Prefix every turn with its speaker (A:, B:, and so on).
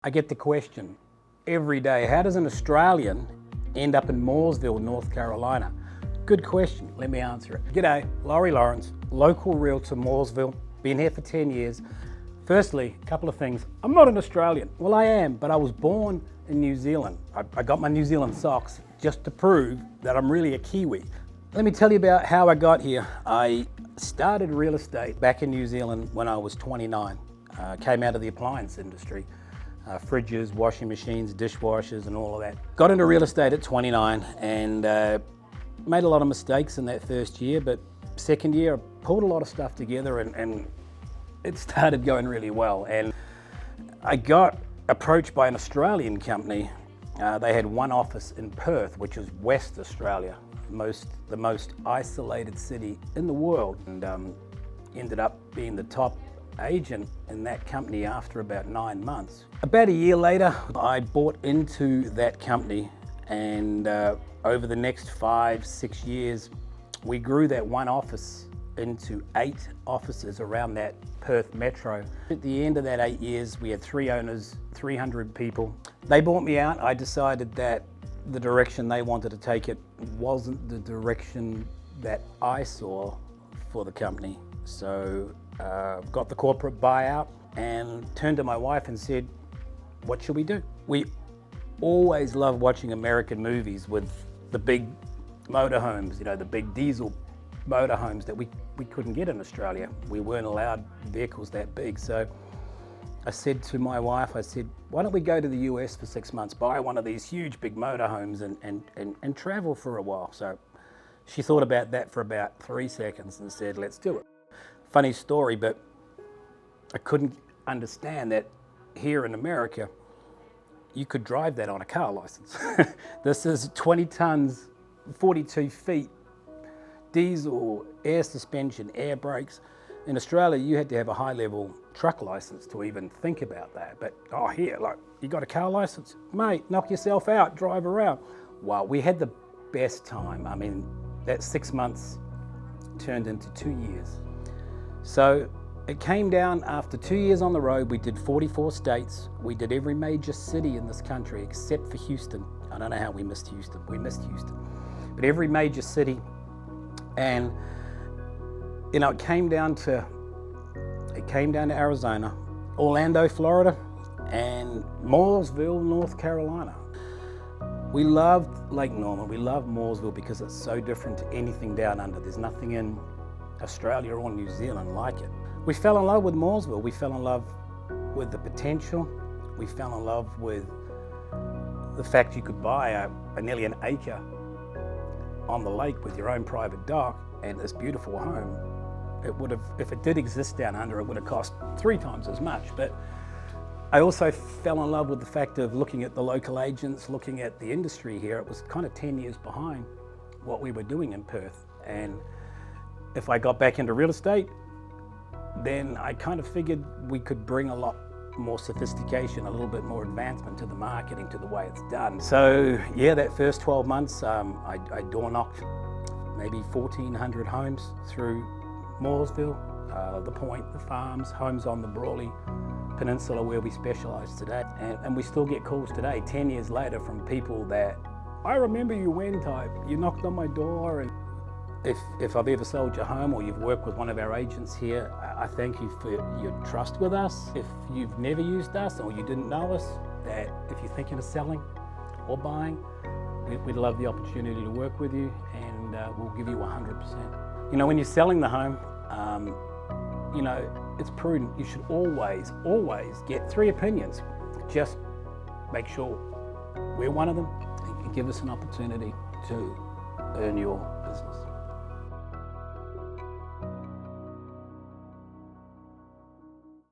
A: I get the question every day, how does an Australian end up in Mooresville, North Carolina? Good question, let me answer it. G'day, Lawrie Lawrence, local realtor Mooresville, been here for 10 years. Firstly, a couple of things. I'm not an Australian. Well, I am, but I was born in New Zealand. I got my New Zealand socks just to prove that I'm really a Kiwi. Let me tell you about how I got here. I started real estate back in New Zealand when I was 29. Came out of the appliance industry. Fridges, washing machines, dishwashers and all of that. Got into real estate at 29 and made a lot of mistakes in that first year, but second year I pulled a lot of stuff together and it started going really well. And I got approached by an Australian company. They had one office in Perth, which is West Australia, the most isolated city in the world, and ended up being the top agent in that company after about 9 months. About a year later, I bought into that company, and over the next 5-6 years, we grew that one office into 8 offices around that Perth metro. At the end of that 8 years, we had 3 owners, 300 people. They bought me out. I decided that the direction they wanted to take it wasn't the direction that I saw for the company. So got the corporate buyout and turned to my wife and said, what should we do? We always love watching American movies with the big motorhomes, you know, the big diesel motorhomes that we couldn't get in Australia. We weren't allowed vehicles that big. So I said to my wife, I said, why don't we go to the US for 6 months, buy one of these huge big motorhomes and travel for a while. So she thought about that for about 3 seconds and said, let's do it. Funny story, but I couldn't understand that here in America, you could drive that on a car license. This is 20 tons, 42 feet, diesel, air suspension, air brakes. In Australia, you had to have a high-level truck license to even think about that. But, oh, here, like, you got a car license? Mate, knock yourself out, drive around. Wow, we had the best time. I mean, that 6 months turned into 2 years. So it came down after 2 years on the road. We did 44 states. We did every major city in this country except for Houston. I don't know how we missed Houston. We missed Houston. But every major city. And you know, it came down to Arizona, Orlando, Florida, and Mooresville, North Carolina. We loved Lake Norman. We love Mooresville because it's so different to anything down under. There's nothing in Australia or New Zealand like it. We fell in love with Mooresville. We fell in love with the potential. We fell in love with the fact you could buy nearly an acre on the lake with your own private dock and this beautiful home. It would have, if it did exist down under, it would have cost 3 times as much. But I also fell in love with the fact of looking at the local agents, looking at the industry here. It was kind of 10 years behind what we were doing in Perth. And if I got back into real estate, then I kind of figured we could bring a lot more sophistication, a little bit more advancement to the marketing, to the way it's done. So yeah, that first 12 months, I door knocked maybe 1,400 homes through Mooresville, the Point, the farms, homes on the Brawley Peninsula where we specialise today. And we still get calls today, 10 years later, from people that, I remember you when type, you knocked on my door. And if I've ever sold your home or you've worked with one of our agents here, I thank you for your trust with us. If you've never used us or you didn't know us, that if you're thinking of selling or buying, we'd love the opportunity to work with you, and we'll give you 100%. You know, when you're selling the home, you know, it's prudent. You should always get 3 opinions. Just make sure we're one of them and give us an opportunity to earn your business.